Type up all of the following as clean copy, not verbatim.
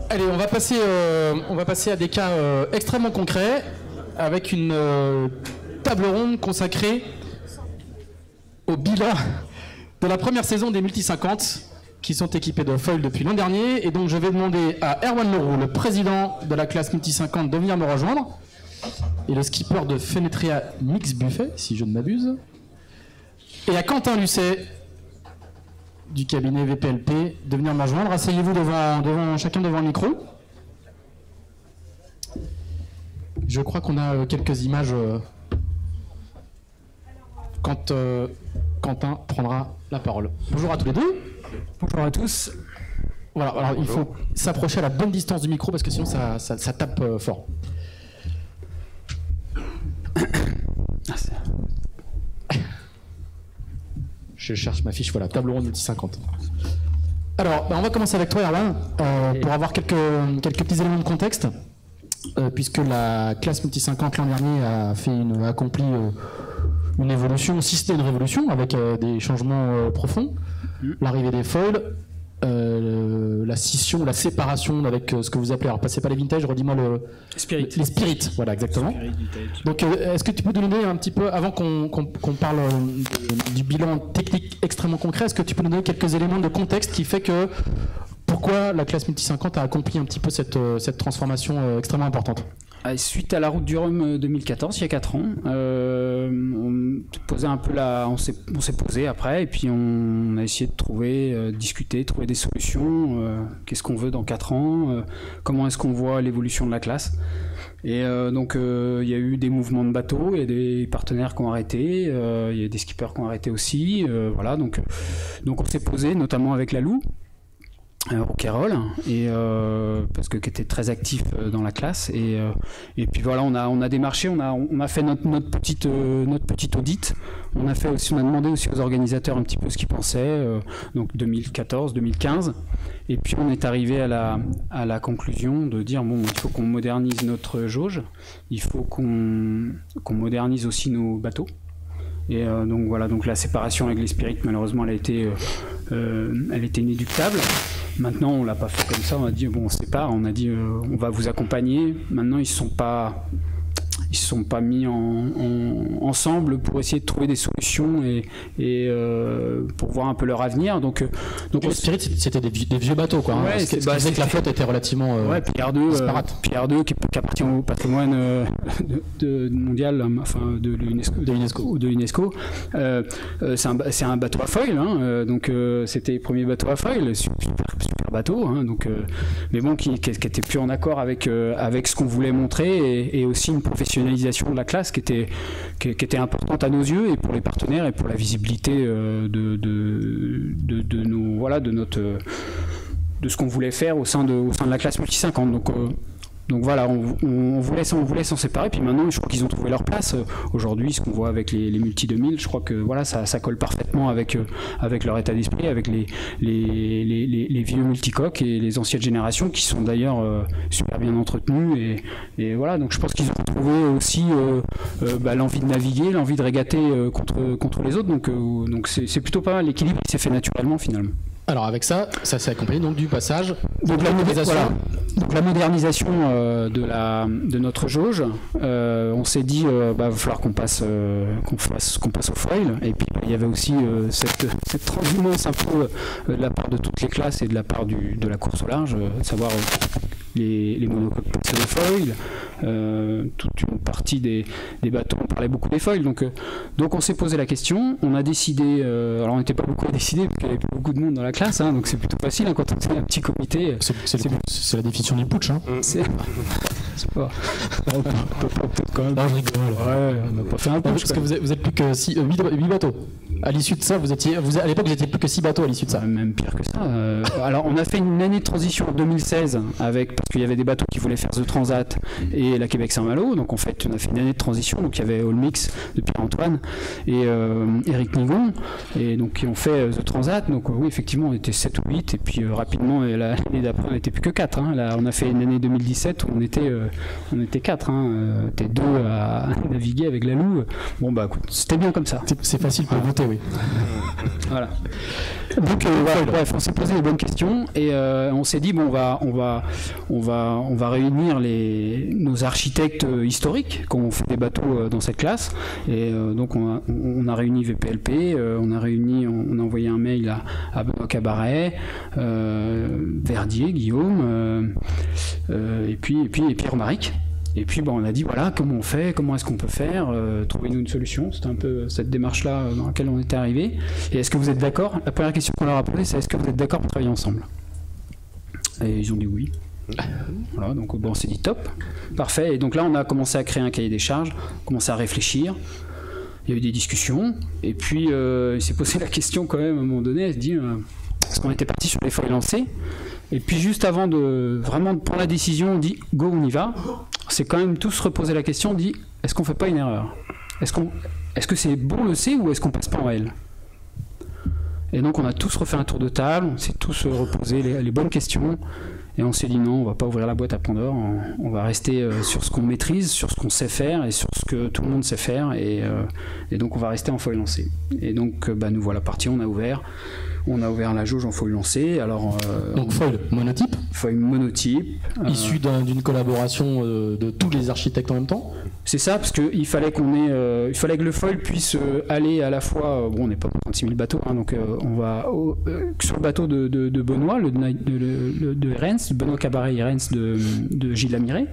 Allez, on va passer à des cas extrêmement concrets avec une table ronde consacrée au bilan de la première saison des Multi 50 qui sont équipés de foils depuis l'an dernier. Et donc je vais demander à Erwan Leroux, le président de la classe Multi 50, de venir me rejoindre, et le skipper de Fenetria Mix Buffet, si je ne m'abuse, et à Quentin Lucet du cabinet VPLP de venir me rejoindre. Asseyez-vous chacun devant le micro. Je crois qu'on a quelques images quand Quentin prendra la parole. Bonjour à tous les deux. Bonjour à tous. Voilà, alors il faut s'approcher à la bonne distance du micro parce que sinon ça tape fort. Je cherche ma fiche, voilà, table ronde multi 50. Alors, on va commencer avec toi, Erwan, pour avoir quelques petits éléments de contexte, puisque la classe multi 50 l'an dernier a accompli une évolution, si c'était une révolution, avec des changements profonds, l'arrivée des foils, la scission, la séparation avec ce que vous appelez, alors passez pas les vintage, redis-moi les spirits, voilà exactement. Donc est-ce que tu peux nous donner un petit peu, avant qu'on parle du bilan technique extrêmement concret, est-ce que tu peux nous donner quelques éléments de contexte qui fait que pourquoi la classe Multi 50 a accompli un petit peu cette transformation extrêmement importante? Suite à la route du Rhum 2014, il y a 4 ans, on s'est posé après et puis on a essayé de trouver des solutions. Qu'est-ce qu'on veut dans 4 ans, comment est-ce qu'on voit l'évolution de la classe. Et donc il y a eu des mouvements de bateaux, il y a des partenaires qui ont arrêté, il y a des skippers qui ont arrêté aussi. Voilà, donc on s'est posé notamment avec la Lou. Rock'n'roll, et parce que qui était très actif dans la classe, et puis voilà, on a démarché, on a fait notre petite audit. On a demandé aussi aux organisateurs un petit peu ce qu'ils pensaient, donc 2014, 2015, et puis on est arrivé à la conclusion de dire bon, il faut qu'on modernise notre jauge, il faut qu'on modernise aussi nos bateaux. Et donc voilà, donc la séparation avec les spirites, malheureusement, elle a été inéluctable. Maintenant, on l'a pas fait comme ça. On a dit bon, on se sépare. On a dit on va vous accompagner. Maintenant, ils se sont pas mis ensemble pour essayer de trouver des solutions et pour voir un peu leur avenir. Donc les spirites, c'était des vieux bateaux, quoi. Ouais, ce qui faisait que la flotte était relativement disparate. PR2 qui appartient au patrimoine mondial, enfin de l'UNESCO. C'est un bateau à foil, hein, donc c'était le premier bateau à foil, super bateau, hein, donc mais bon, qui était plus en accord avec ce qu'on voulait montrer, et aussi une professionnalisation de la classe qui était importante à nos yeux et pour les partenaires et pour la visibilité de ce qu'on voulait faire au sein de la classe multi 50. Donc voilà, on voulait s'en séparer, puis maintenant je crois qu'ils ont trouvé leur place. Aujourd'hui, ce qu'on voit avec les multi 2000, je crois que voilà, ça colle parfaitement avec leur état d'esprit, avec les vieux multicoques et les anciennes générations qui sont d'ailleurs super bien entretenues, et voilà, donc je pense qu'ils ont trouvé aussi l'envie de naviguer, l'envie de régater contre les autres, donc c'est plutôt pas mal, l'équilibre qui s'est fait naturellement finalement. Alors avec ça s'est accompagné donc du passage donc la modernisation de notre jauge. On s'est dit va falloir qu'on passe au foil, et puis il y avait aussi cette transhumance un peu de la part de toutes les classes et de la part de la course au large, savoir les monocoques passés au foil, toute une partie des bateaux, on parlait beaucoup des foils, donc on s'est posé la question, on a décidé, alors on n'était pas beaucoup à décider parce qu'il n'y avait pas beaucoup de monde dans la classe, hein, donc c'est plutôt facile, hein, quand on est un petit comité. C'est la définition du putsch, hein. pense pas. Peut-être quand même. Non, je rigole. Ouais, on n'a pas fait un peu. Parce que vous êtes plus que 8 bateaux. À l'issue de ça, à l'époque, vous étiez plus que 6 bateaux à l'issue de ça. Même pire que ça. Alors, on a fait une année de transition en 2016 parce qu'il y avait des bateaux qui voulaient faire The Transat et la Québec-Saint-Malo. Donc, en fait, on a fait une année de transition. Donc, il y avait All Mix de Pierre-Antoine et Éric Nigon. Et donc, qui ont fait The Transat. Donc, oui, effectivement, on était 7 ou 8. Et puis, rapidement, l'année d'après, on n'était plus que 4. Hein. Là, on a fait une année 2017 où on était 4. On était 2 à naviguer avec la Loue. Bon, bah, écoute, c'était bien comme ça. C'est facile pour voter, oui. Voilà. Donc voilà, bref, on s'est posé les bonnes questions et on s'est dit bon, on va réunir nos architectes historiques qui ont fait des bateaux dans cette classe et donc on a réuni VPLP, on a envoyé un mail à Benoît Cabaret, Verdier, Guillaume et puis Pierre Maric. Et puis on a dit voilà comment on fait, comment est-ce qu'on peut faire, trouvez-nous une solution. C'était un peu cette démarche-là dans laquelle on était arrivé. Et est-ce que vous êtes d'accord? La première question qu'on leur a posée, c'est est-ce que vous êtes d'accord pour travailler ensemble? Et ils ont dit oui. Voilà, donc on s'est dit top, parfait. Et donc là on a commencé à créer un cahier des charges, commencé à réfléchir. Il y a eu des discussions. Et puis il s'est posé la question quand même à un moment donné, elle se dit parce qu'on était parti sur les feuilles lancées. Et puis juste avant de prendre la décision, on dit go, on y va. C'est quand même tous reposer la question, on dit est-ce qu'on fait pas une erreur? Est-ce que c'est bon le C ou est-ce qu'on passe pas en L? Et donc on a tous refait un tour de table, on s'est tous reposé les bonnes questions. Et on s'est dit non, on va pas ouvrir la boîte à Pandore, on va rester sur ce qu'on maîtrise, sur ce qu'on sait faire et sur ce que tout le monde sait faire. Et donc on va rester en feuille lancée. Et donc nous voilà partis, on a ouvert la jauge en feuille lancée. Alors, donc feuille monotype. Feuille monotype. Issue d'une collaboration de tous les architectes en même temps. C'est ça, parce qu'il fallait il fallait que le foil puisse aller à la fois. Bon, on n'est pas 36 000 bateaux, hein, donc on va sur le bateau de Benoît, de Rennes, Benoît Cabaret et Rennes de Gilles Lamiré,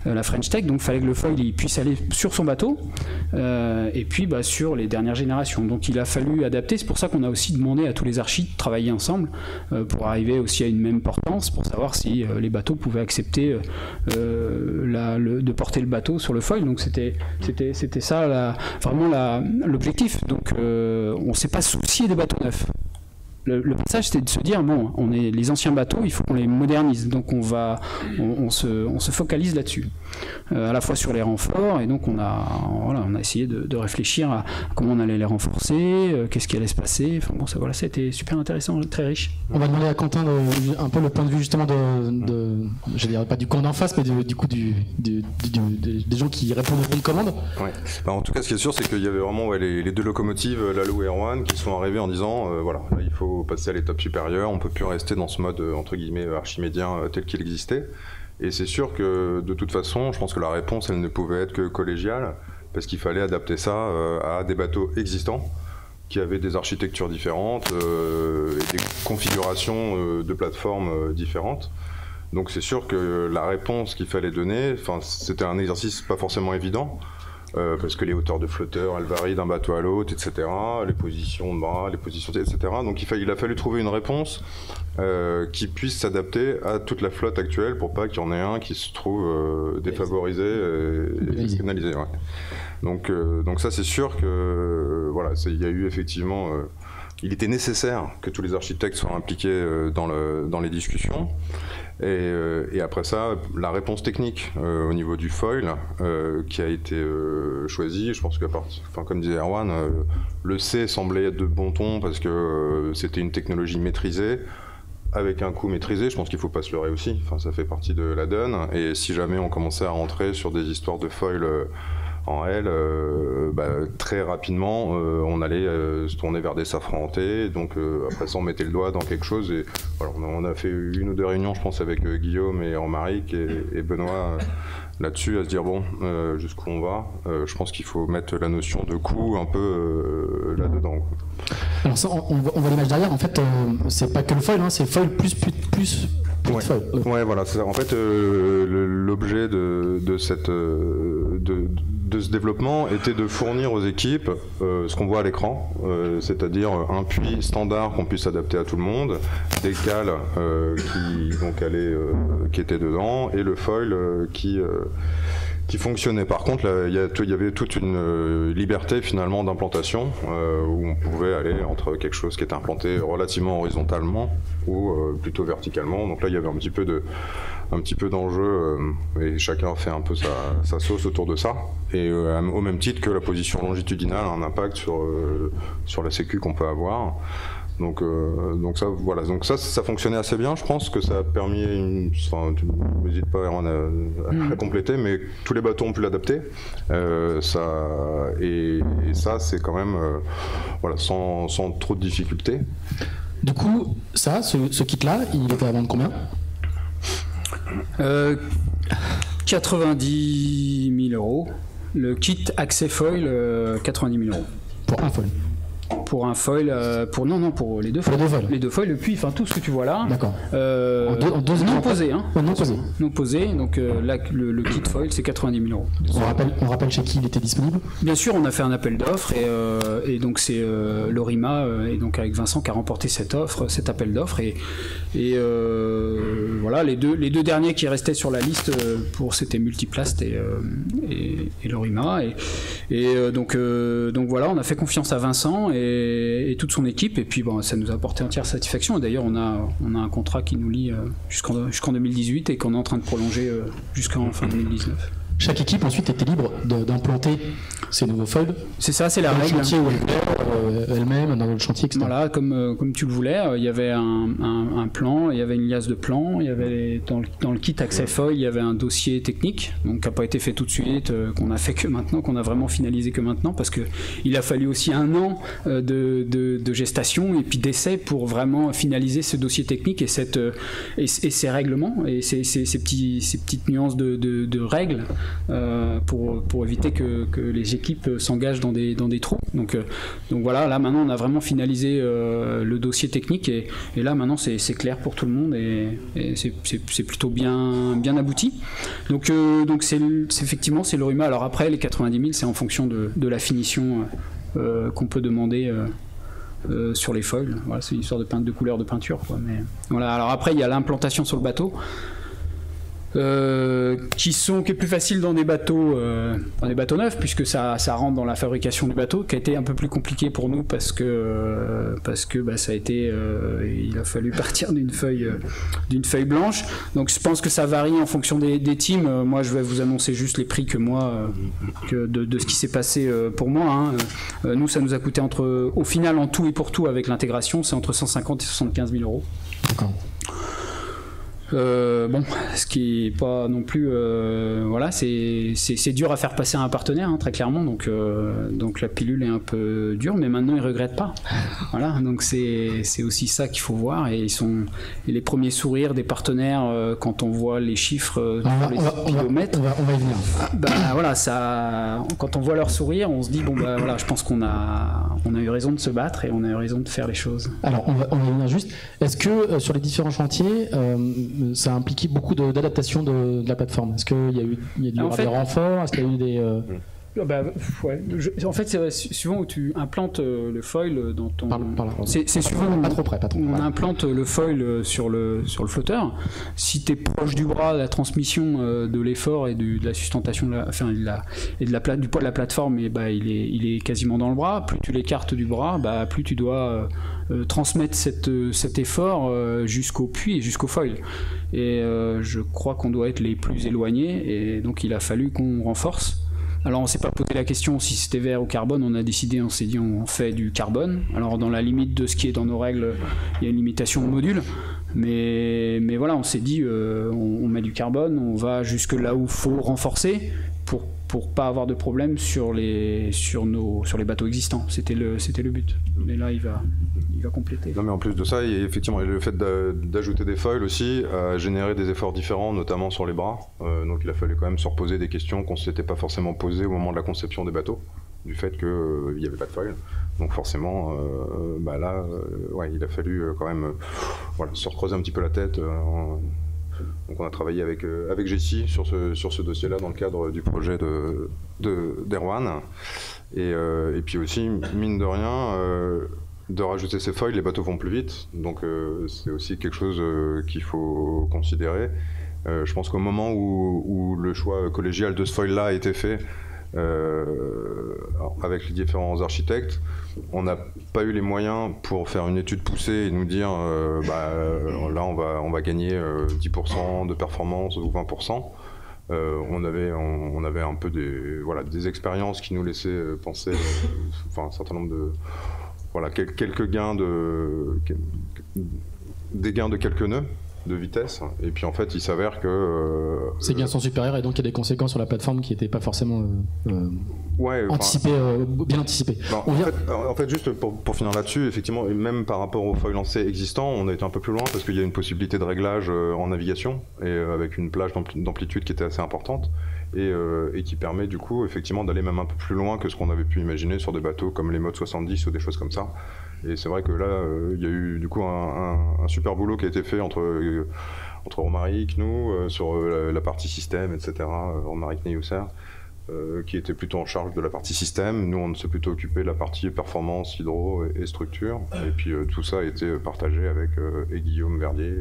la French Tech. Donc il fallait que le foil il puisse aller sur son bateau et puis sur les dernières générations. Donc il a fallu adapter. C'est pour ça qu'on a aussi demandé à tous les archis de travailler ensemble pour arriver aussi à une même portance, pour savoir si les bateaux pouvaient accepter de porter le bateau sur le foil. Donc c'était ça vraiment l'objectif. Donc on ne s'est pas soucié des bateaux neufs. Le passage, c'était de se dire bon, on est les anciens bateaux, il faut qu'on les modernise. Donc on se focalise là-dessus, à la fois sur les renforts. Et donc on a essayé de réfléchir à comment on allait les renforcer, qu'est-ce qui allait se passer. Enfin bon, c'était super intéressant, très riche. On va demander à Quentin un peu le point de vue justement je dirais pas du camp d'en face, mais du coup des gens qui répondent aux bonnes commandes. Ouais. En tout cas, ce qui est sûr, c'est qu'il y avait vraiment les deux locomotives, la Loue et Erwan, qui sont arrivées en disant voilà, là, il faut passer à l'étape supérieure, on peut plus rester dans ce mode entre guillemets archimédien tel qu'il existait. Et c'est sûr que de toute façon, je pense que la réponse elle ne pouvait être que collégiale, parce qu'il fallait adapter ça à des bateaux existants qui avaient des architectures différentes et des configurations de plateformes différentes. Donc c'est sûr que la réponse qu'il fallait donner, c'était un exercice pas forcément évident. Parce que les hauteurs de flotteurs, elles varient d'un bateau à l'autre, etc. Les positions de bras, les positions, etc. Donc il a fallu trouver une réponse qui puisse s'adapter à toute la flotte actuelle pour pas qu'il y en ait un qui se trouve défavorisé et pénalisé. Ouais. Donc ça c'est sûr que il y a eu effectivement, il était nécessaire que tous les architectes soient impliqués dans les discussions. Et après ça, la réponse technique au niveau du foil qui a été choisie, je pense que comme disait Erwan, le C semblait être de bon ton parce que c'était une technologie maîtrisée, avec un coût maîtrisé. Je pense qu'il ne faut pas se leurrer aussi, ça fait partie de la donne. Et si jamais on commençait à rentrer sur des histoires de foil en L, très rapidement, on allait se tourner vers des safrans hantés. Donc après ça, on mettait le doigt dans quelque chose. Et voilà, on a fait une ou deux réunions, je pense, avec Guillaume et Romaric et Benoît là-dessus, à se dire bon, jusqu'où on va. Je pense qu'il faut mettre la notion de coût un peu là-dedans. Alors ça, on voit l'image derrière. En fait, c'est pas que le foil, c'est foil plus. Ouais, voilà. En fait, l'objet de de ce développement était de fournir aux équipes ce qu'on voit à l'écran, c'est-à-dire un puits standard qu'on puisse adapter à tout le monde, des cales qui étaient dedans et le foil qui fonctionnait. Par contre, là, il y avait toute une liberté finalement d'implantation où on pouvait aller entre quelque chose qui était implanté relativement horizontalement ou plutôt verticalement. Donc là, il y avait un petit peu d'enjeu et chacun fait un peu sa sauce autour de ça. Et au même titre que la position longitudinale a un impact sur la sécu qu'on peut avoir. Donc ça, voilà. Donc ça fonctionnait assez bien. Je pense que ça a permis, n'hésite pas Erwan à compléter, mais tous les bateaux ont pu l'adapter. Et ça, c'est quand même, voilà, sans trop de difficultés. Du coup, ce kit-là, il était à vendre combien ? 90 000 €. Le kit accès foil, 90 000 €. Pour un foil. Pour un foil, pour les deux foils. Les deux foils, le puits, enfin tout ce que tu vois là. D'accord. Non posé, hein. Non posé. Non posé. Donc là, le kit foil, c'est 90 000 €. On rappelle chez qui il était disponible. Bien sûr, on a fait un appel d'offres et donc c'est Lorima et donc avec Vincent qui a remporté cet appel d'offres et voilà les deux derniers qui restaient sur la liste c'était Multiplast et Lorima et donc voilà, on a fait confiance à Vincent et toute son équipe et puis bon, ça nous a apporté entière satisfaction. Et d'ailleurs on a un contrat qui nous lie jusqu'en 2018 et qu'on est en train de prolonger jusqu'en fin 2019. Chaque équipe ensuite était libre d'implanter ces nouveaux foils. C'est ça, c'est la règle. Dans le chantier elle-même, dans le chantier, etc. Voilà, comme tu le voulais, il y avait un plan, il y avait une liasse de plans, il y avait dans le kit accès foil, il y avait un dossier technique, donc qui n'a pas été fait tout de suite, qu'on a fait que maintenant, qu'on a vraiment finalisé que maintenant, parce que il a fallu aussi 1 an de gestation et puis d'essai pour vraiment finaliser ce dossier technique et ces règlements et ces petites nuances de règles. Pour éviter que les équipes s'engagent dans des trous. Donc voilà, là maintenant on a vraiment finalisé le dossier technique et là maintenant c'est clair pour tout le monde et c'est plutôt bien abouti. Donc c'est effectivement c'est Lorima. Alors après les 90 000 c'est en fonction de la finition qu'on peut demander sur les foils. Voilà, c'est une histoire de couleur de peinture quoi. Mais voilà. Alors après il y a l'implantation sur le bateau. Qui est plus facile dans des bateaux neufs puisque ça rentre dans la fabrication du bateau, qui a été un peu plus compliqué pour nous parce que ça a été il a fallu partir d'une feuille blanche. Donc je pense que ça varie en fonction des teams. Moi je vais vous annoncer juste les prix que moi de ce qui s'est passé pour moi hein. Nous ça nous a coûté au final en tout et pour tout avec l'intégration c'est entre 150 et 75 000 €. D'accord. Bon, ce qui est pas non plus voilà, c'est dur à faire passer à un partenaire hein, très clairement, donc la pilule est un peu dure, mais maintenant ils regrettent pas. Voilà, donc c'est aussi ça qu'il faut voir et les premiers sourires des partenaires quand on voit les chiffres sur les kilomètres. On va y venir. Voilà, ça, quand on voit leur sourire, on se dit bon voilà, je pense qu'on a eu raison de se battre et on a eu raison de faire les choses. Alors on va y venir juste. Est-ce que sur les différents chantiers ça a impliqué beaucoup d'adaptation de la plateforme? Est-ce qu'il y a eu des renforts? Est-ce qu'il y a eu des... ouais. En fait, c'est suivant où tu implantes le foil dans ton... C'est suivant pas trop près. On implante le foil sur le flotteur. Si tu es proche du bras, la transmission de l'effort et de la sustentation du poids de la plateforme, il est quasiment dans le bras. Plus tu l'écartes du bras, plus tu dois transmettre cet effort jusqu'au puits et jusqu'au foil. Et je crois qu'on doit être les plus éloignés et donc il a fallu qu'on renforce. Alors on s'est pas posé la question si c'était verre ou carbone, on s'est dit on fait du carbone. Alors dans la limite de ce qui est dans nos règles, il y a une limitation de module, mais voilà, on s'est dit on met du carbone, on va jusque là où faut renforcer pour pas avoir de problème sur les bateaux existants. C'était le but. Mais là il va compléter. Non mais en plus de ça, effectivement, le fait d'ajouter des foils aussi a généré des efforts différents, notamment sur les bras. Donc il a fallu quand même se reposer des questions qu'on ne s'était pas forcément posées au moment de la conception des bateaux, du fait qu'il n'y avait pas de foil. Donc forcément, il a fallu quand même se recreuser un petit peu la tête Donc on a travaillé avec Jessie sur ce dossier-là dans le cadre du projet d'Erwan. Et puis aussi, mine de rien, de rajouter ces foils, les bateaux vont plus vite. Donc c'est aussi quelque chose qu'il faut considérer. Je pense qu'au moment où le choix collégial de ce foil-là a été fait, avec les différents architectes, on n'a pas eu les moyens pour faire une étude poussée et nous dire là on va gagner 10% de performance ou 20%. On avait un peu des expériences qui nous laissaient penser un certain nombre de quelques gains des gains de quelques nœuds de vitesse, et puis en fait il s'avère que ces gains sont supérieurs et donc il y a des conséquences sur la plateforme qui n'étaient pas forcément bien anticipées. En fait juste pour finir là-dessus, effectivement, et même par rapport aux foils lancés existants, on a été un peu plus loin parce qu'il y a une possibilité de réglage en navigation et avec une plage d'amplitude qui était assez importante et qui permet du coup effectivement d'aller même un peu plus loin que ce qu'on avait pu imaginer sur des bateaux comme les Mod 70 ou des choses comme ça. Et c'est vrai que là, il y a eu du coup un super boulot qui a été fait entre Romaric, nous, sur la partie système, etc. Romaric Neusser, qui était plutôt en charge de la partie système. Nous, on s'est plutôt occupé de la partie performance, hydro et structure. Et puis tout ça a été partagé avec Guillaume Verdier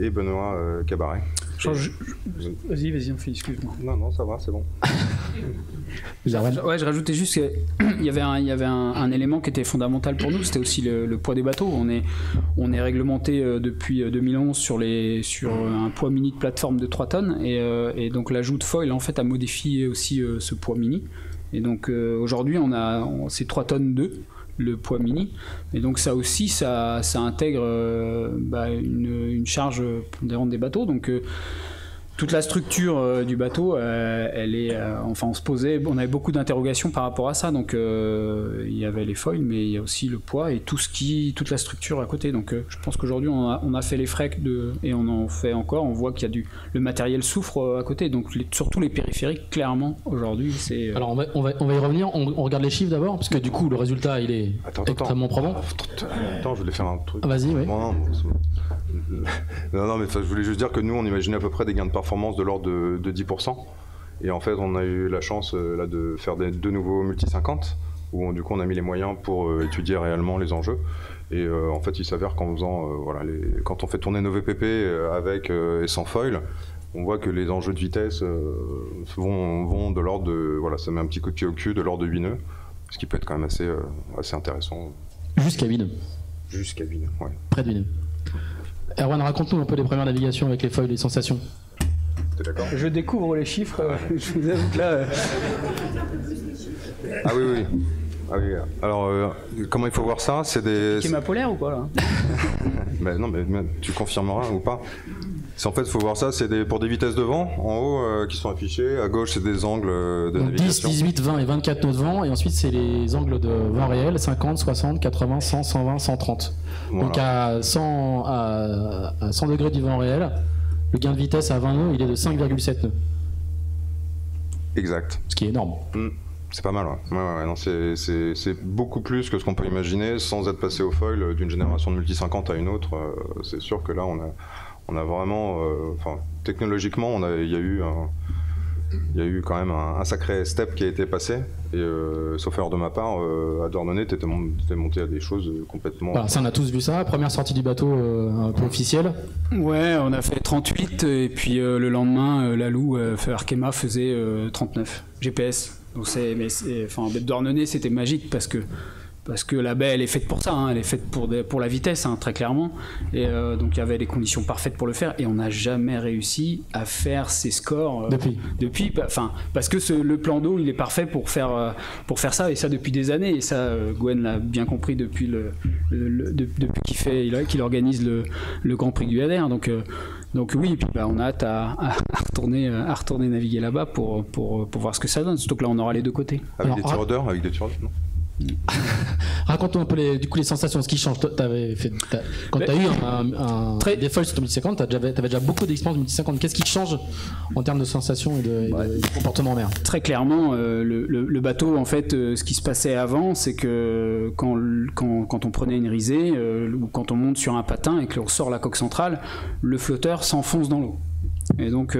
et Benoît Cabaret. Vas-y, on fait, excuse-moi. Non, ça va, c'est bon. Ouais, je rajoutais juste qu'il y avait un élément qui était fondamental pour nous, c'était aussi le poids des bateaux. On est réglementé depuis 2011 sur un poids mini de plateforme de 3 tonnes et donc l'ajout de foil en fait a modifié aussi ce poids mini. Et donc aujourd'hui c'est 3 tonnes 2. Le poids mini, et donc ça aussi ça intègre une charge pondérante des bateaux, donc toute la structure du bateau elle est on avait beaucoup d'interrogations par rapport à ça, donc il y avait les foils mais il y a aussi le poids et toute la structure à côté, donc je pense qu'aujourd'hui on a fait les frais et on en fait encore, on voit qu'il y a le matériel souffre à côté, donc surtout les périphériques clairement aujourd'hui c'est alors on va y revenir, on regarde les chiffres d'abord parce que du coup le résultat il est extrêmement probant. Attends, je voulais faire un truc. Vas-y, oui. Non, mais je voulais juste dire que nous on imaginait à peu près des gains de performance de l'ordre de 10%, et en fait on a eu la chance là de faire deux nouveaux multi 50 où du coup on a mis les moyens pour étudier réellement les enjeux, et en fait il s'avère qu'en faisant quand on fait tourner nos VPP avec et sans foil, on voit que les enjeux de vitesse vont de l'ordre de ça met un petit coup de pied au cul, de l'ordre de 8 nœuds, ce qui peut être quand même assez intéressant. Jusqu'à 8 nœuds. Jusqu'à 8 nœuds, ouais. Près de 8 nœuds. Erwan, raconte-nous un peu les premières navigations avec les foils, les sensations. T'es d'accord ? Je découvre les chiffres, je vous avoue que là... Ah oui. Alors, comment il faut voir ça ? C'est des... C'est ma polaire ou quoi là ? Non, mais tu confirmeras ou pas ? En fait, il faut voir ça, c'est pour des vitesses de vent, en haut, qui sont affichées. À gauche, c'est des angles de navigation. 10, 18, 20 et 24 nœuds de vent, et ensuite, c'est les angles de vent réel, 50, 60, 80, 100, 120, 130. Voilà. Donc, à 100 degrés du vent réel, le gain de vitesse à 20 nœuds, il est de 5,7 nœuds. Exact. Ce qui est énorme. C'est pas mal, ouais. Non, c'est beaucoup plus que ce qu'on peut imaginer sans être passé au foil d'une génération de multi 50 à une autre. C'est sûr que là, on a vraiment, technologiquement, il y a eu quand même un sacré step qui a été passé. Et sauf erreur de ma part, à Dornonnet, t'étais monté à des choses complètement... Voilà, ça, on a tous vu ça. Première sortie du bateau un peu officielle. Ouais, on a fait 38 et puis le lendemain, Lalou, Arkema faisait 39 GPS. Donc Dornonnet, c'était magique parce que la baie, elle est faite pour ça, elle est faite pour la vitesse, très clairement. Et donc il y avait les conditions parfaites pour le faire, et on n'a jamais réussi à faire ces scores depuis. Parce que le plan d'eau, il est parfait pour faire ça, et ça depuis des années. Et ça, Gwen l'a bien compris depuis depuis qu'il organise le Grand Prix du ADR. Donc oui, et puis on a hâte à retourner naviguer là-bas pour voir ce que ça donne. Surtout que là, on aura les deux côtés. Avec des tireurs, non ? Raconte-nous un peu les sensations, ce qui change. Quand tu as eu des foils sur ton 1050, tu avais déjà beaucoup d'expérience 1050. Qu'est-ce qui change en termes de sensations et de comportement en mer? Très clairement, le bateau, en fait, ce qui se passait avant, c'est que quand on prenait une risée ou quand on monte sur un patin et que l'on sort la coque centrale, le flotteur s'enfonce dans l'eau. Et donc,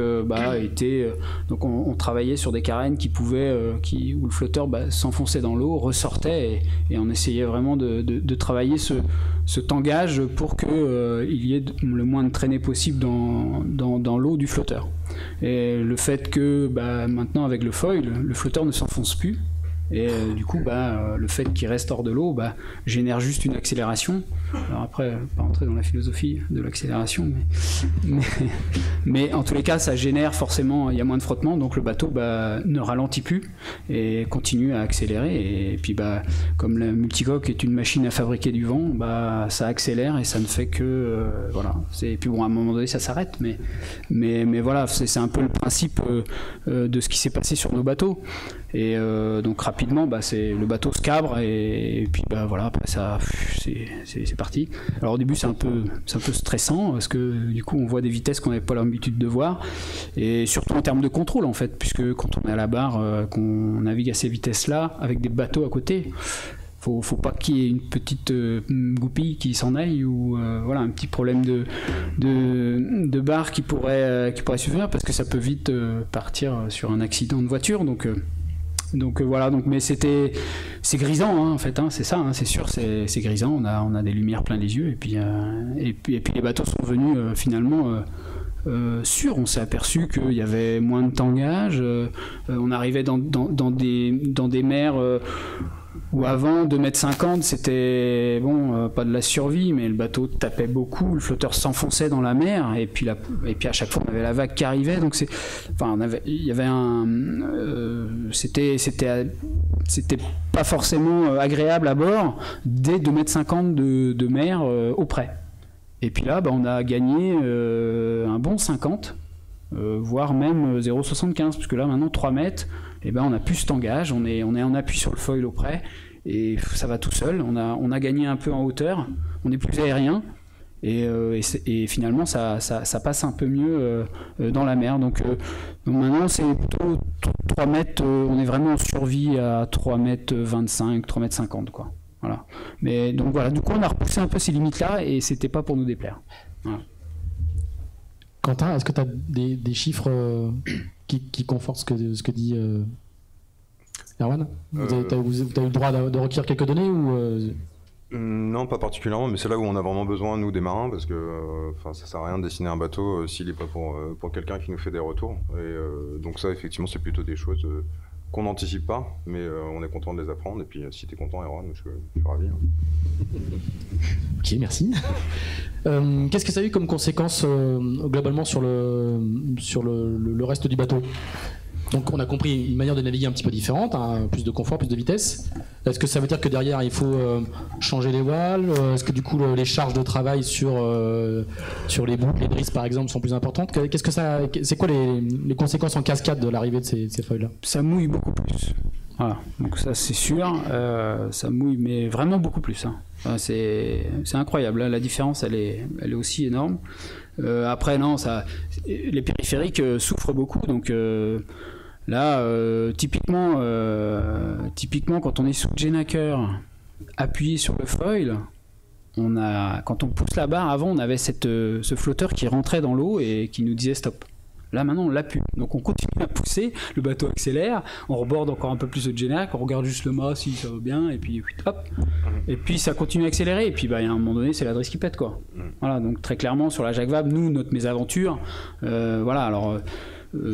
donc on travaillait sur des carènes où le flotteur s'enfonçait dans l'eau, ressortait, et on essayait vraiment de travailler ce tangage pour qu'il y ait le moins de traînées possible dans l'eau du flotteur. Et le fait que maintenant avec le foil, le flotteur ne s'enfonce plus. Et du coup, le fait qu'il reste hors de l'eau génère juste une accélération. Alors après, pas rentrer dans la philosophie de l'accélération, mais en tous les cas, ça génère forcément, il y a moins de frottement, donc le bateau ne ralentit plus et continue à accélérer. Et puis, comme la multicoque est une machine à fabriquer du vent, ça accélère et ça ne fait que voilà. Et puis bon, à un moment donné, ça s'arrête, mais voilà, c'est un peu le principe de ce qui s'est passé sur nos bateaux. Et donc rapidement, le bateau se cabre et puis voilà, après ça, c'est parti. Alors au début c'est un peu stressant parce que du coup on voit des vitesses qu'on n'avait pas l'habitude de voir, et surtout en termes de contrôle en fait, puisque quand on est à la barre, qu'on navigue à ces vitesses-là avec des bateaux à côté, faut pas qu'il y ait une petite goupille qui s'en aille ou voilà, un petit problème de barre qui pourrait survenir, parce que ça peut vite partir sur un accident de voiture. Donc voilà, mais c'est grisant en fait, c'est ça, c'est sûr, c'est grisant. On a des lumières plein les yeux, et puis les bateaux sont venus finalement sûrs. On s'est aperçu qu'il y avait moins de tangage. On arrivait dans des mers où avant 2,50 m, c'était pas de la survie, mais le bateau tapait beaucoup, le flotteur s'enfonçait dans la mer, et puis à chaque fois on avait la vague qui arrivait, donc c'était pas forcément agréable à bord dès 2,50 m de mer au près. Et puis là, on a gagné un bon 50, voire même 0,75, puisque là maintenant 3 mètres, on n'a plus ce tangage, on est en appui sur le foil au près, et ça va tout seul. On a gagné un peu en hauteur, on est plus aérien, et finalement ça passe un peu mieux dans la mer. Donc maintenant c'est plutôt 3 mètres, on est vraiment en survie à 3 mètres 25, 3 mètres 50 quoi. Voilà. Mais donc voilà, du coup on a repoussé un peu ces limites-là, et c'était pas pour nous déplaire. Voilà. Quentin, est-ce que tu as des chiffres qui confortent ce que dit Erwan? Vous avez eu le droit de recueillir quelques données ou Non, pas particulièrement, mais c'est là où on a vraiment besoin, nous, des marins, parce que ça sert à rien de dessiner un bateau s'il n'est pas pour quelqu'un qui nous fait des retours. Et donc ça, effectivement, c'est plutôt des choses qu'on n'anticipe pas, mais on est content de les apprendre. Et puis si tu es content, Erwan, je suis ravi. Ok, merci. Qu'est-ce que ça a eu comme conséquence globalement sur le reste du bateau? Donc on a compris une manière de naviguer un petit peu différente, plus de confort, plus de vitesse. Est-ce que ça veut dire que derrière il faut changer les voiles? Est-ce que du coup les charges de travail sur les boucles, les drisses par exemple sont plus importantes? C'est quoi les conséquences en cascade de l'arrivée de ces feuilles-là? Ça mouille beaucoup plus. Voilà, donc ça c'est sûr, ça mouille, mais vraiment beaucoup plus. Enfin, c'est incroyable, la différence elle est aussi énorme. Après non, les périphériques souffrent beaucoup, donc là typiquement quand on est sous Genaker appuyé sur le foil, quand on pousse la barre, avant on avait ce flotteur qui rentrait dans l'eau et qui nous disait stop. Là maintenant on l'a plus, donc on continue à pousser, le bateau accélère, on reborde encore un peu plus de Genaker, on regarde juste le mât si ça va bien, et puis hop, et puis ça continue à accélérer, et puis il y a un moment donné c'est la drisse qui pète quoi. Voilà, donc très clairement sur la Jacques Vabre, nous notre mésaventure, voilà, alors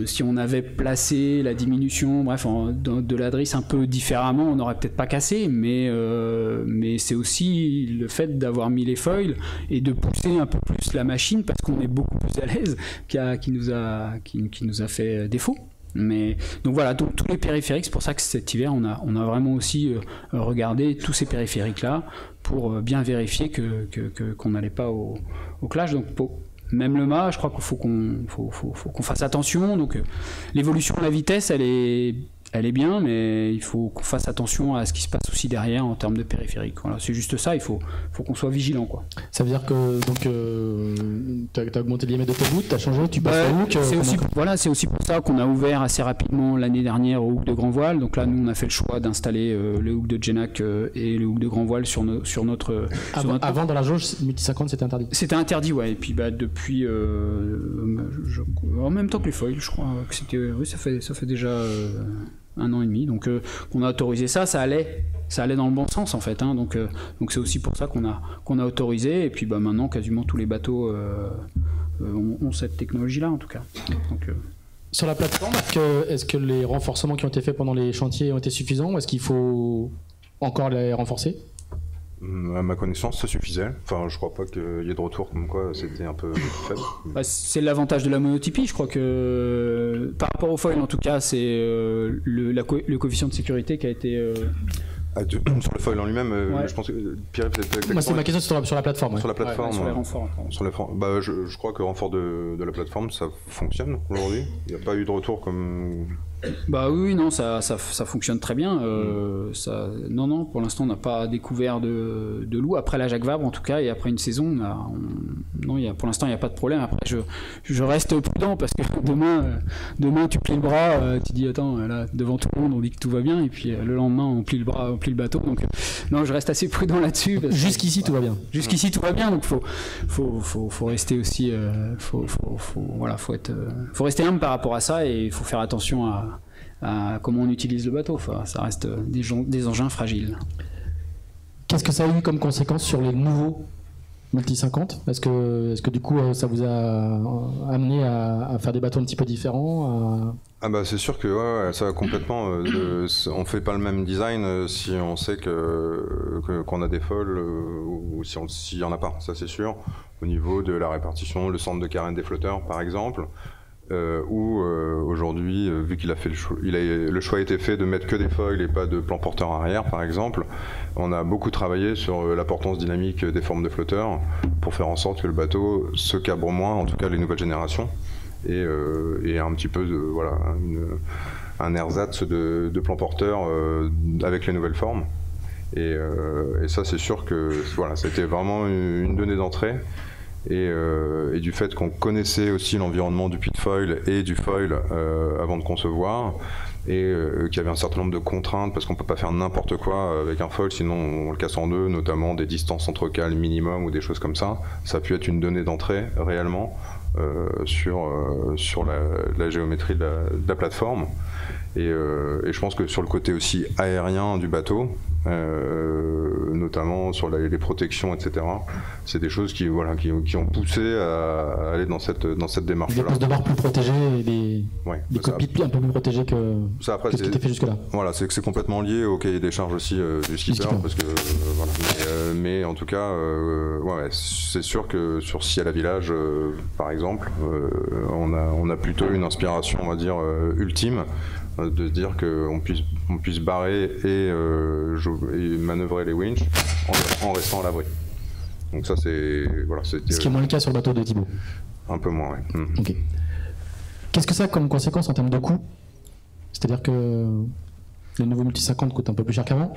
si on avait placé la diminution, bref, de la drisse un peu différemment, on n'aurait peut-être pas cassé, mais c'est aussi le fait d'avoir mis les foils et de pousser un peu plus la machine, parce qu'on est beaucoup plus à l'aise, qui nous a fait défaut. Mais donc voilà, donc tous les périphériques, c'est pour ça que cet hiver on a vraiment aussi regardé tous ces périphériques là pour bien vérifier qu'on n'allait pas au clash. Donc même le mât, je crois qu'il faut qu'on fasse attention. Donc l'évolution de la vitesse, elle est elle est bien, mais il faut qu'on fasse attention à ce qui se passe aussi derrière en termes de périphérique. Voilà, c'est juste ça, il faut qu'on soit vigilant, quoi. Ça veut dire que tu as augmenté le diamètre de tes gouttes, tu as changé, tu passes au hook. C'est aussi pour ça qu'on a ouvert assez rapidement l'année dernière au hook de grand voile. Donc là, nous, on a fait le choix d'installer le hook de Genac et le hook de grand voile sur notre... Avant, dans la jauge, multi-50, c'était interdit. C'était interdit, ouais. Et puis depuis... en même temps que les foils, je crois que c'était... Oui, ça fait déjà... 1 an et demi, donc on a autorisé ça allait dans le bon sens en fait, hein, donc c'est aussi pour ça qu'on a autorisé, et puis maintenant quasiment tous les bateaux ont cette technologie là en tout cas. Donc, sur la plateforme, est-ce que les renforcements qui ont été faits pendant les chantiers ont été suffisants, ou est-ce qu'il faut encore les renforcer? À ma connaissance, ça suffisait. Enfin, je crois pas qu'il y ait de retour comme quoi c'était un peu faible. C'est l'avantage de la monotypie. Je crois que par rapport au foil, en tout cas, c'est le coefficient de sécurité qui a été. Sur le foil en lui-même, je pense que Pierre peut-être. Moi, c'est ma question sur la plateforme. Sur la plateforme. Sur les renforts. Je crois que le renfort de la plateforme, ça fonctionne aujourd'hui. Il n'y a pas eu de retour comme. Bah oui, non, ça fonctionne très bien. Non, pour l'instant, on n'a pas découvert de loup. Après la Jacques Vabre, en tout cas, et après une saison, pour l'instant, il n'y a pas de problème. Après, je reste prudent parce que demain, tu plies le bras, tu dis attends, là, devant tout le monde, on dit que tout va bien, et puis le lendemain, on plie le bras, on plie le bateau. Donc, non, je reste assez prudent là-dessus. Jusqu'ici, tout va bien. Jusqu'ici, tout va bien. Donc, faut rester aussi, faut rester humble par rapport à ça, et il faut faire attention à comment on utilise le bateau. Enfin, ça reste des engins fragiles. Qu'est-ce que ça a eu comme conséquence sur les nouveaux multi-50 ? Est-ce que du coup ça vous a amené à faire des bateaux un petit peu différents C'est sûr que ça a complètement. On fait pas le même design si on sait qu'on a des foils ou s'il y en a pas, ça c'est sûr. Au niveau de la répartition, le centre de carène des flotteurs par exemple. Où aujourd'hui, vu qu'il a fait le choix a été fait de mettre que des foils et pas de plan porteur arrière par exemple, on a beaucoup travaillé sur la portance dynamique des formes de flotteurs pour faire en sorte que le bateau se cabre moins, en tout cas les nouvelles générations, et un petit peu un ersatz de plan porteur avec les nouvelles formes. Et ça c'est sûr que c'était vraiment une donnée d'entrée. Et du fait qu'on connaissait aussi l'environnement du puits de foil et du foil avant de concevoir, et qu'il y avait un certain nombre de contraintes parce qu'on ne peut pas faire n'importe quoi avec un foil, sinon on le casse en deux, notamment des distances entre cales minimum ou des choses comme ça. Ça a pu être une donnée d'entrée réellement sur la géométrie de la plateforme. Et je pense que sur le côté aussi aérien du bateau, notamment sur les protections, etc. C'est des choses qui ont poussé à aller dans cette démarche-là. Des postes de barre plus protégés et des cockpits un peu plus protégés que ce qui était fait jusque-là. Voilà, c'est complètement lié au cahier des charges aussi du skipper. Parce que, mais en tout cas, c'est sûr que sur Ciel à Village, par exemple, on a plutôt une inspiration, on va dire, ultime, de se dire qu'on puisse barrer et manœuvrer les winches en restant à l'abri. Donc ça c'est ce qui est moins le cas sur le bateau de Thibaut. Un peu moins, oui. Ok. Qu'est-ce que ça a comme conséquence en termes de coût ? C'est-à-dire que les nouveaux multi-50 coûtent un peu plus cher qu'avant ?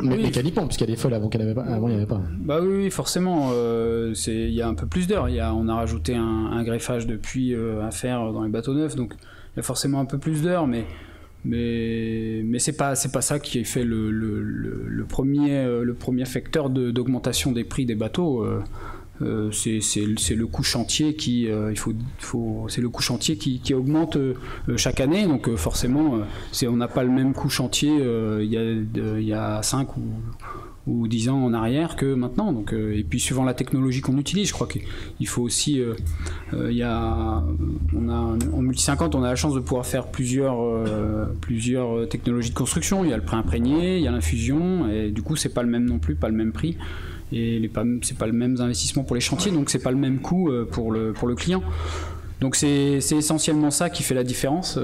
Mécaniquement, puisqu'il y a des foils avant il n'y avait pas. Bah oui, forcément. Il y a un peu plus d'heures. On a rajouté un greffage de puits à faire dans les bateaux neufs, donc il y a forcément un peu plus d'heures, mais c'est pas ça qui fait le premier facteur d'augmentation des prix des bateaux. C'est le coût chantier c'est le coût chantier qui augmente chaque année, donc forcément on n'a pas le même coût chantier il y a 5 ou 10 ans en arrière que maintenant, donc, et puis suivant la technologie qu'on utilise, je crois qu'il faut aussi en multi-50 on a la chance de pouvoir faire plusieurs technologies de construction. Il y a le pré-imprégné, il y a l'infusion, et du coup c'est pas le même prix, et c'est pas le même investissement pour les chantiers, donc c'est pas le même coût pour le client. Donc c'est essentiellement ça qui fait la différence.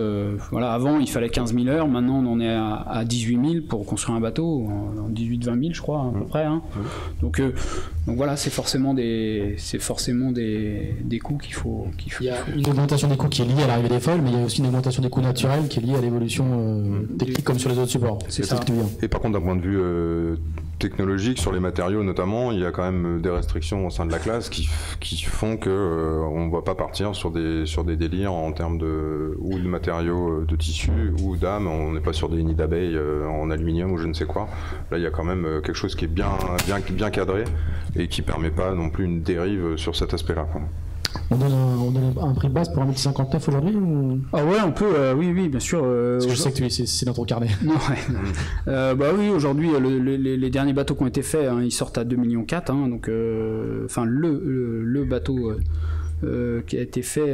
Voilà, avant il fallait 15 000 heures, maintenant on en est à 18 000 pour construire un bateau, en 18-20 000 je crois à peu près. Hein. Donc voilà, c'est forcément des coûts qu'il faut. Il y a une augmentation des coûts qui est liée à l'arrivée des foils, mais il y a aussi une augmentation des coûts naturels qui est liée à l'évolution technique comme sur les autres supports. C'est ça. Et par contre, d'un point de vue technologique, sur les matériaux notamment, il y a quand même des restrictions au sein de la classe qui font que on ne va pas partir sur des délires en termes de matériaux de tissu ou d'âme. On n'est pas sur des nids d'abeilles en aluminium ou je ne sais quoi. Là, il y a quand même quelque chose qui est bien cadré et qui permet pas non plus une dérive sur cet aspect-là, quoi. On donne un prix de base pour un 1059 aujourd'hui ou... Ah ouais, on peut, oui, bien sûr. Parce que je sais que c'est dans ton carnet. Non, ouais. Bah oui, aujourd'hui, les derniers bateaux qui ont été faits, hein, ils sortent à 2,4 millions, hein, donc, enfin, le bateau qui a été fait,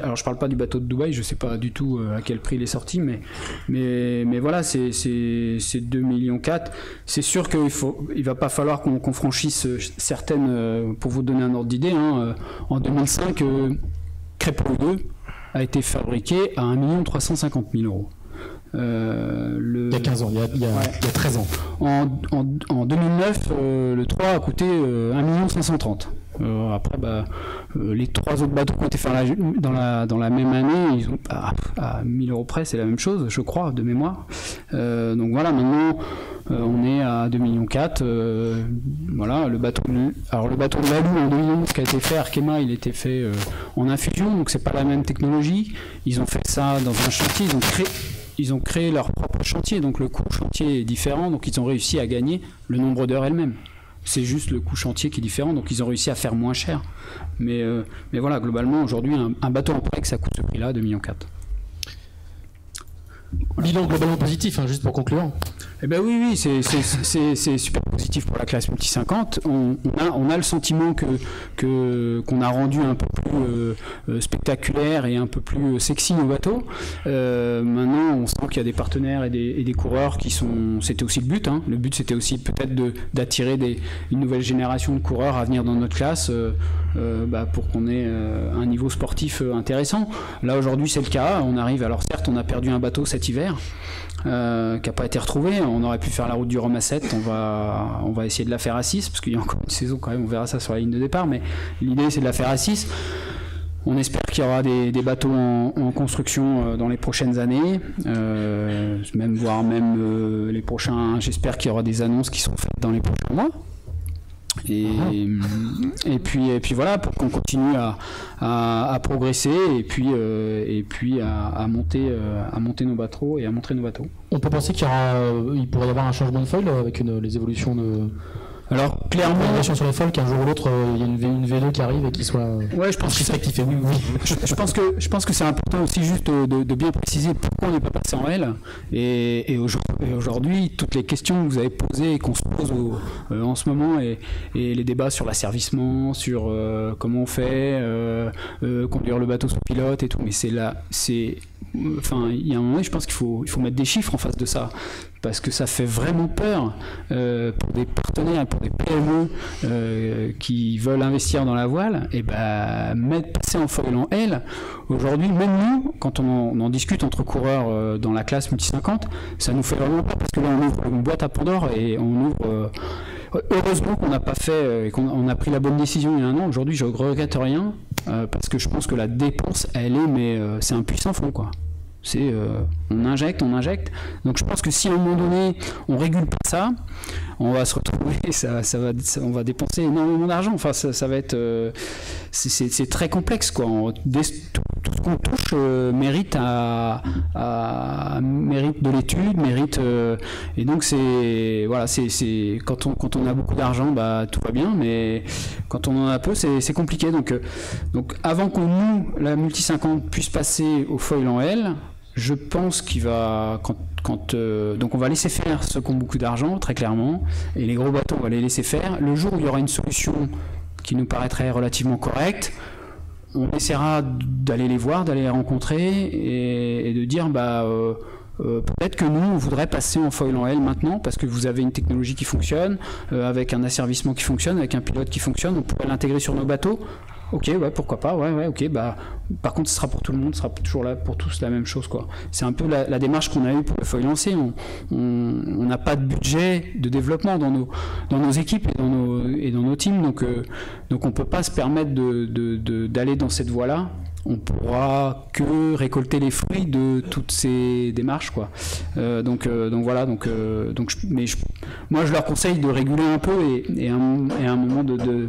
alors je parle pas du bateau de Dubaï, je sais pas du tout à quel prix il est sorti, mais voilà, c'est 2,4 millions. C'est sûr qu'il va pas falloir qu'on franchisse certaines, pour vous donner un ordre d'idée, hein, en 2005, Crépole 2 a été fabriqué à 1 350 000 euros. Il y a 15 ans, il y a 13 ans. En 2009, le 3 a coûté 1 530 000. Après, les 3 autres bateaux qui ont été faits dans la même année, ils ont à 1 000 euros près, c'est la même chose, je crois, de mémoire. Donc voilà, maintenant, on est à 2,4 millions. Voilà, le bateau de Lalou en 2011 qui a été fait, Arkema, il a été fait en infusion, donc c'est pas la même technologie. Ils ont fait ça dans un chantier, ils ont créé leur propre chantier, donc le coût chantier est différent, donc ils ont réussi à gagner le nombre d'heures elles-mêmes. C'est juste le coût chantier qui est différent, donc ils ont réussi à faire moins cher. Mais voilà, globalement, aujourd'hui, un bateau en plex, ça coûte ce prix-là, 2,4 millions. Bilan globalement positif, hein, juste pour conclure. Eh ben oui, c'est super positif pour la classe multi 50. On a le sentiment qu'on a rendu un peu plus spectaculaire et un peu plus sexy nos bateaux. Maintenant, on sent qu'il y a des partenaires et des coureurs qui sont. C'était aussi le but. Hein. Le but, c'était aussi peut-être d'attirer une nouvelle génération de coureurs à venir dans notre classe pour qu'on ait un niveau sportif intéressant. Là, aujourd'hui, c'est le cas. On arrive. Alors, certes, on a perdu un bateau cet hiver. Qui n'a pas été retrouvé. On aurait pu faire la route du Rhum à 7, on va essayer de la faire à 6 parce qu'il y a encore une saison quand même, on verra ça sur la ligne de départ, mais l'idée c'est de la faire à 6. On espère qu'il y aura des bateaux en construction dans les prochaines années, voire même les prochains. J'espère qu'il y aura des annonces qui seront faites dans les prochains mois. Et puis voilà, pour qu'on continue à progresser et puis à monter nos bateaux et à montrer nos bateaux. On peut penser qu'il pourrait y avoir un changement de foil avec les évolutions de... Alors clairement sur les foils qu'un jour ou l'autre il y a une V2 qui arrive et qui soit je pense que oui. Je pense que c'est important aussi juste de bien préciser pourquoi on n'est pas passé en L et aujourd'hui toutes les questions que vous avez posées et qu'on se pose en ce moment et les débats sur l'asservissement, sur comment on fait conduire le bateau sous pilote et tout, mais il y a un moment donné, je pense qu'il faut mettre des chiffres en face de ça parce que ça fait vraiment peur pour des partenaires, pour des PME qui veulent investir dans la voile, et passer en foil en L. Aujourd'hui, même nous, quand on en discute entre coureurs dans la classe multi 50, ça nous fait vraiment peur parce que là on ouvre une boîte à Pandore et on ouvre. Heureusement qu'on n'a pas fait et qu'on a pris la bonne décision il y a un an. Aujourd'hui, je regrette rien parce que je pense que la dépense, c'est un puissant fond, quoi. On injecte. Donc je pense que si à un moment donné on régule pas ça, on va se retrouver, on va dépenser énormément d'argent. Enfin, ça va être, c'est très complexe, quoi. Tout ce qu'on touche mérite de l'étude, et donc c'est quand on a beaucoup d'argent, tout va bien, mais quand on en a peu, c'est compliqué. Donc avant que nous, la multi 50, puisse passer au foil en L, je pense qu'il va donc on va laisser faire ceux qui ont beaucoup d'argent, très clairement, et les gros bateaux on va les laisser faire. Le jour où il y aura une solution qui nous paraîtrait relativement correcte, on essaiera d'aller les voir, d'aller les rencontrer et de dire peut-être que nous on voudrait passer en foil en L maintenant parce que vous avez une technologie qui fonctionne, avec un asservissement qui fonctionne, avec un pilote qui fonctionne, on pourrait l'intégrer sur nos bateaux. Ok, ouais, pourquoi pas, ouais, ok, bah, par contre, ce sera pour tout le monde, ce sera toujours là pour tous la même chose, quoi. C'est un peu la démarche qu'on a eue pour le foil lancé. On n'a pas de budget de développement dans nos équipes et dans nos teams, donc on peut pas se permettre d'aller dans cette voie-là. On pourra que récolter les fruits de toutes ces démarches, quoi. Donc voilà, moi je leur conseille de réguler un peu et à un moment de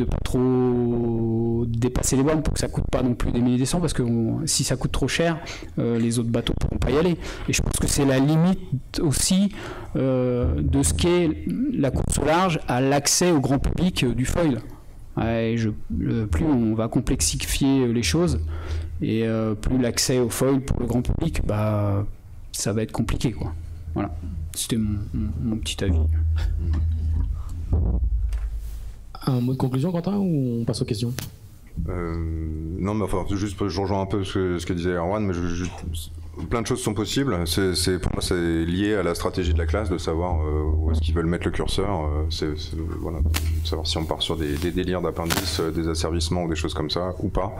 pas trop dépasser les bornes pour que ça coûte pas non plus des milliers des cents, parce que si ça coûte trop cher, les autres bateaux pourront pas y aller. Et je pense que c'est la limite aussi de ce qu'est la course au large à l'accès au grand public du foil. Ouais, plus on va complexifier les choses et plus l'accès au foil pour le grand public, bah, ça va être compliqué, quoi. Voilà, c'était mon petit avis. Un mot de conclusion, Quentin, ou on passe aux questions? Non, mais enfin, juste, je rejoins un peu ce que disait Erwan, mais plein de choses sont possibles. Pour moi, c'est lié à la stratégie de la classe, de savoir où est-ce qu'ils veulent mettre le curseur. Voilà, savoir si on part sur des délires d'appendices, des asservissements ou des choses comme ça, ou pas.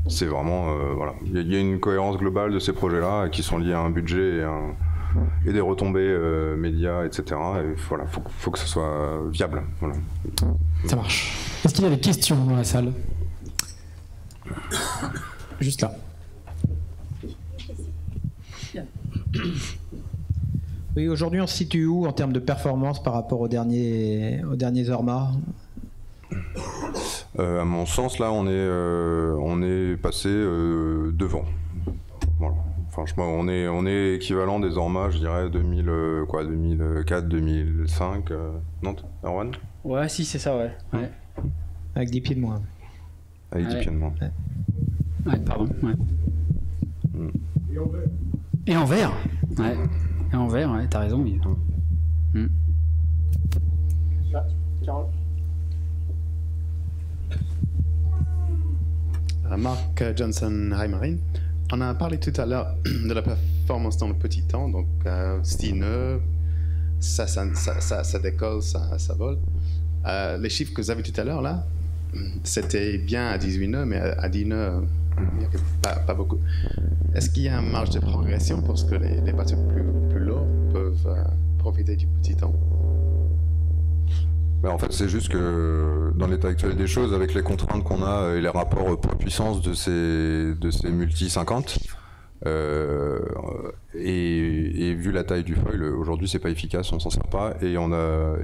C'est vraiment, voilà. Il y a une cohérence globale de ces projets-là qui sont liés à un budget et des retombées médias, etc. Et voilà, faut que ce soit viable. Voilà. Ça marche. Est-ce qu'il y a des questions dans la salle? Juste là. Oui, aujourd'hui, on se situe où en termes de performance par rapport aux derniers Orma? À mon sens, là, on est passé devant. Voilà. Franchement, on est équivalent des Orma, je dirais, 2004, 2005. Non, Erwan? Ouais, si, c'est ça, ouais. Avec 10 pieds de moins. Avec 10 pieds de moins. Ouais, pardon, ouais. Et en vert. Ouais. Et en vert, ouais, t'as raison. Là, Carole. Marc Johnson, High Marine. On a parlé tout à l'heure de la performance dans le petit temps, donc style nœud, ça décolle, ça vole. Les chiffres que vous avez tout à l'heure là, c'était bien à 18 nœuds, mais à 10 nœuds, il n'y a pas beaucoup. Est-ce qu'il y a une marge de progression pour ce que les bateaux plus lourds peuvent profiter du petit temps? En fait, c'est juste que dans l'état actuel des choses, avec les contraintes qu'on a et les rapports poids-puissance de ces multi 50, et vu la taille du foil, aujourd'hui c'est pas efficace, on s'en sert pas, et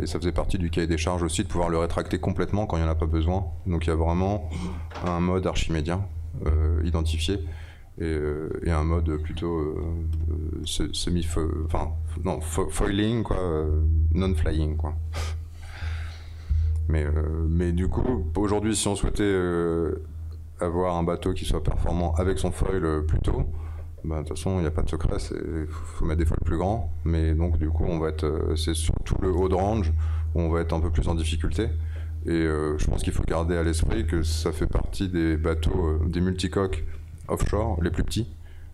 ça faisait partie du cahier des charges aussi de pouvoir le rétracter complètement quand il n'y en a pas besoin. Donc il y a vraiment un mode archimédien identifié et un mode plutôt foiling, quoi, non-flying, quoi. Mais du coup, aujourd'hui, si on souhaitait avoir un bateau qui soit performant avec son foil plus tôt, de toute façon, il n'y a pas de secret, il faut mettre des foils plus grands. Mais donc, du coup, c'est surtout le haut de range où on va être un peu plus en difficulté. Et je pense qu'il faut garder à l'esprit que ça fait partie des bateaux, des multicoques offshore, les plus petits.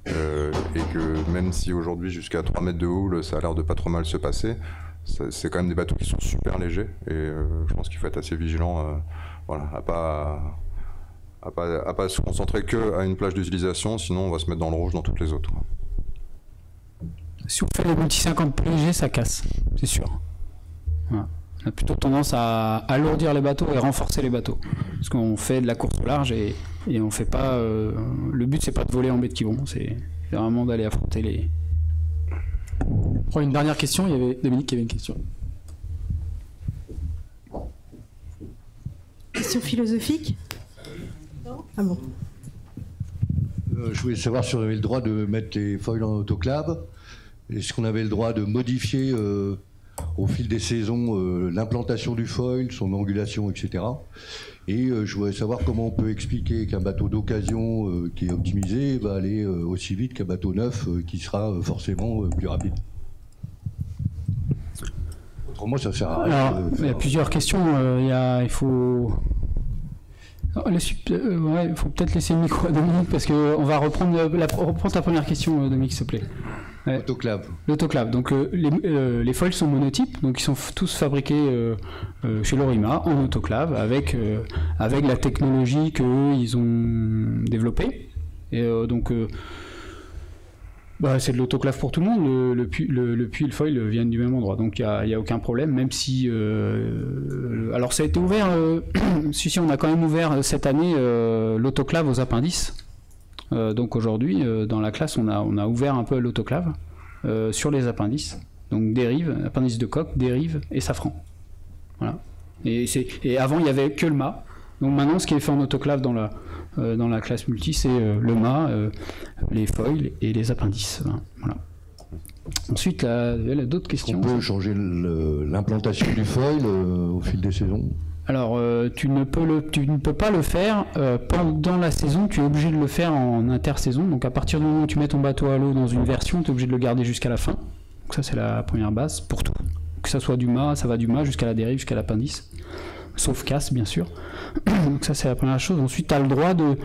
Et que même si aujourd'hui, jusqu'à 3 mètres de houle, ça a l'air de pas trop mal se passer, c'est quand même des bateaux qui sont super légers, et je pense qu'il faut être assez vigilant, voilà, à pas se concentrer que à une plage d'utilisation, sinon on va se mettre dans le rouge dans toutes les autres. Si on fait les multi 50 plus légers, ça casse, c'est sûr. Voilà. On a plutôt tendance à alourdir les bateaux et renforcer les bateaux, parce qu'on fait de la course au large et on fait pas. Le but c'est pas de voler en baie de Quiberon, c'est vraiment d'aller affronter les. Je prends une dernière question, il y avait Dominique qui avait une question. Question philosophique? Non? Ah bon. Je voulais savoir si on avait le droit de mettre les foils en autoclave. Est-ce qu'on avait le droit de modifier au fil des saisons l'implantation du foil, son angulation, etc. Et je voulais savoir comment on peut expliquer qu'un bateau d'occasion qui est optimisé va aller aussi vite qu'un bateau neuf qui sera forcément plus rapide. Autrement, ça sert à rien. Alors, il y a plusieurs questions. Il faut peut-être laisser le micro à Dominique, parce qu'on va reprendre ta première question, Dominique, s'il te plaît. Ouais. Autoclave. L'autoclave. Donc les foils sont monotypes, donc ils sont tous fabriqués chez Lorima en autoclave avec la technologie qu'eux ils ont développée. Et c'est de l'autoclave pour tout le monde. Le puits et le foil viennent du même endroit, donc il y a aucun problème. Même si alors ça a été ouvert, si on a quand même ouvert cette année l'autoclave aux appendices. Donc aujourd'hui, dans la classe, on a ouvert un peu l'autoclave sur les appendices. Donc dérive, appendice de coque, dérive et safran. Voilà. Et avant, il n'y avait que le mât. Donc maintenant, ce qui est fait en autoclave dans la classe multi, c'est le mât, les foils et les appendices. Voilà. Ensuite, il y a d'autres questions. On peut changer l'implantation du foil au fil des saisons. Alors, tu ne peux pas le faire pendant la saison, tu es obligé de le faire en intersaison. Donc, à partir du moment où tu mets ton bateau à l'eau dans une version, tu es obligé de le garder jusqu'à la fin. Donc, ça, c'est la première base pour tout. Que ça soit du mât, ça va du mât jusqu'à la dérive, jusqu'à l'appendice. Sauf casse, bien sûr. Donc, ça, c'est la première chose. Ensuite, tu as le droit de.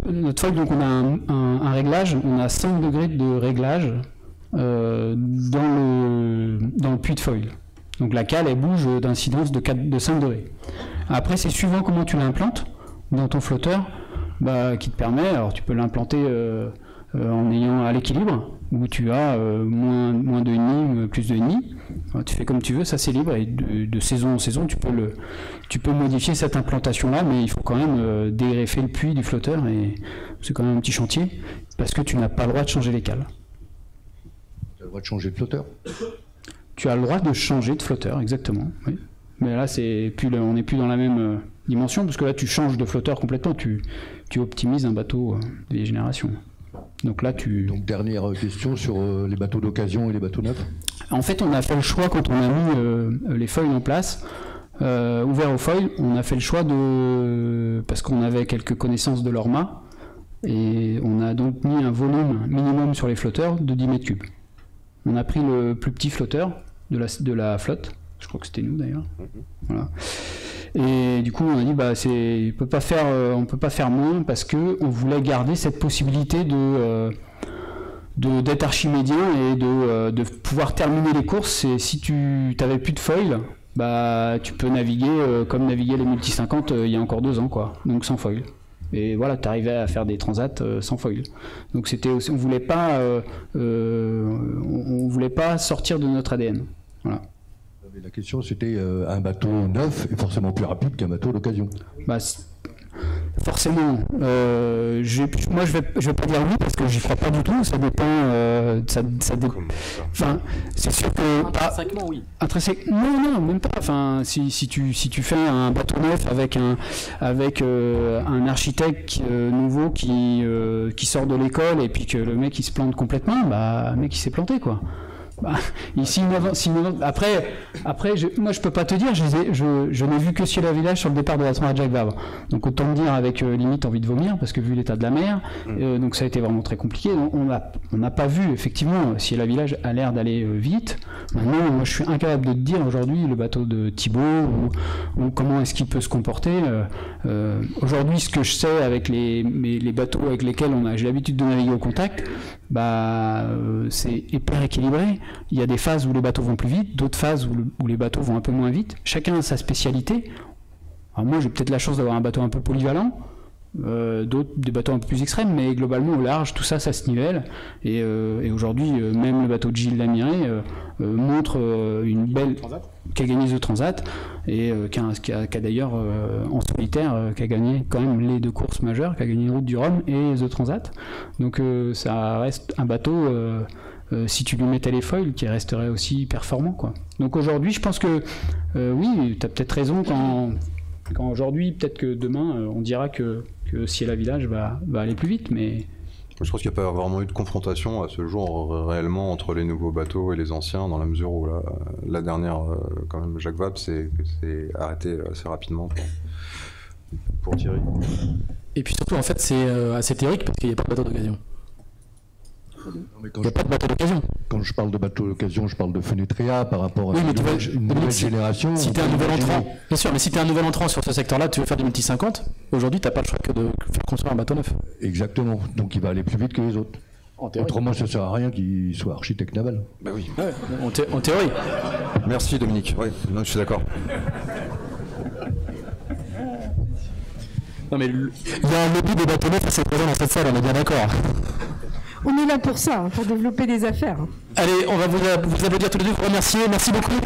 Notre foil, donc, on a un réglage, on a 5 degrés de réglage dans le puits de foil. Donc la cale, elle bouge d'incidence de 5 degrés. Après, c'est suivant comment tu l'implantes dans ton flotteur, qui te permet, alors tu peux l'implanter en ayant à l'équilibre, où tu as moins 2,5, plus 2,5. Tu fais comme tu veux, ça c'est libre, et de saison en saison, tu peux modifier cette implantation-là, mais il faut quand même dégreffer le puits du flotteur, et c'est quand même un petit chantier, parce que tu n'as pas le droit de changer les cales. Tu as le droit de changer de flotteur? Tu as le droit de changer de flotteur, exactement. Oui. Mais là, on n'est plus dans la même dimension, parce que là, tu changes de flotteur complètement. Tu optimises un bateau de vieille génération. Donc là, Donc dernière question sur les bateaux d'occasion et les bateaux neufs. En fait, on a fait le choix quand on a mis les foils en place, ouvert aux foils, on a fait le choix parce qu'on avait quelques connaissances de leur mât, et on a donc mis un volume minimum sur les flotteurs de 10 mètres cubes. On a pris le plus petit flotteur de la flotte, je crois que c'était nous d'ailleurs. Voilà. Et du coup, on a dit on peut pas faire moins, parce que on voulait garder cette possibilité d'être archimédien et de pouvoir terminer les courses. Et si tu n'avais plus de foil, tu peux naviguer comme naviguaient les Multi 50 il y a encore 2 ans, quoi. Donc sans foil. Et voilà, tu arrivais à faire des transats sans foil. Donc on voulait pas sortir de notre ADN. Voilà. La question, c'était un bateau neuf est forcément plus rapide qu'un bateau d'occasion. Forcément. Moi, je vais pas dire oui, parce que j'y crois pas du tout. Ça dépend. Enfin, c'est sûr que. Intrinsèquement, oui. Non, même pas. Enfin, si tu fais un bateau neuf avec un architecte nouveau qui sort de l'école, et puis que le mec il se plante complètement, le mec il s'est planté, quoi. Ici, après, moi je peux pas te dire, je n'ai vu que Ciel à Village sur le départ de la Transat Jacques Vabre. Donc autant me dire avec limite envie de vomir, parce que vu l'état de la mer, donc ça a été vraiment très compliqué. On n'a pas vu, effectivement, Ciel à Village a l'air d'aller vite. Maintenant, moi je suis incapable de te dire aujourd'hui le bateau de Thibaut ou comment est-ce qu'il peut se comporter. Aujourd'hui, ce que je sais avec les bateaux avec lesquels j'ai l'habitude de naviguer au contact, c'est hyper équilibré. Il y a des phases où les bateaux vont plus vite, d'autres phases où les bateaux vont un peu moins vite. Chacun a sa spécialité. Alors moi, j'ai peut-être la chance d'avoir un bateau un peu polyvalent, d'autres des bateaux un peu plus extrêmes, mais globalement au large, tout ça, ça se nivelle. Et aujourd'hui, même le bateau de Gilles Lamiré montre une belle... qui a gagné The Transat, et qui a d'ailleurs en solitaire, qui a gagné quand même les 2 courses majeures, qui a gagné Route du Rhum et The Transat. Donc ça reste un bateau, si tu lui mettais les foils, qui resterait aussi performant, quoi. Donc aujourd'hui, je pense que oui, tu as peut-être raison quand aujourd'hui, peut-être que demain, on dira que Ciel à Village va aller plus vite, mais... Je pense qu'il n'y a pas vraiment eu de confrontation à ce jour réellement entre les nouveaux bateaux et les anciens, dans la mesure où la dernière, quand même, Jacques Vabre s'est arrêté assez rapidement pour Thierry. Et puis surtout, en fait, c'est assez théorique, parce qu'il n'y a pas de bateau d'occasion. Il n'y a pas de bateau d'occasion. Quand je parle de bateau d'occasion, je parle de Fenetria par rapport à une nouvelle génération. Si tu es un nouvel entrant, bien sûr, mais si tu es un nouvel entrant sur ce secteur-là, tu veux faire du multi 50, aujourd'hui, tu n'as pas le choix que de faire construire un bateau neuf. Exactement, donc il va aller plus vite que les autres. Autrement, ça ne sert à rien qu'il soit architecte naval. Bah oui. Ouais, en théorie. Merci Dominique. Oui, je suis d'accord. Non mais il y a un lobby des bâtonnets face à présent dans cette salle, on est bien d'accord. On est là pour ça, hein, pour développer des affaires. Allez, on va vous applaudir tous les deux, vous remercier, merci beaucoup.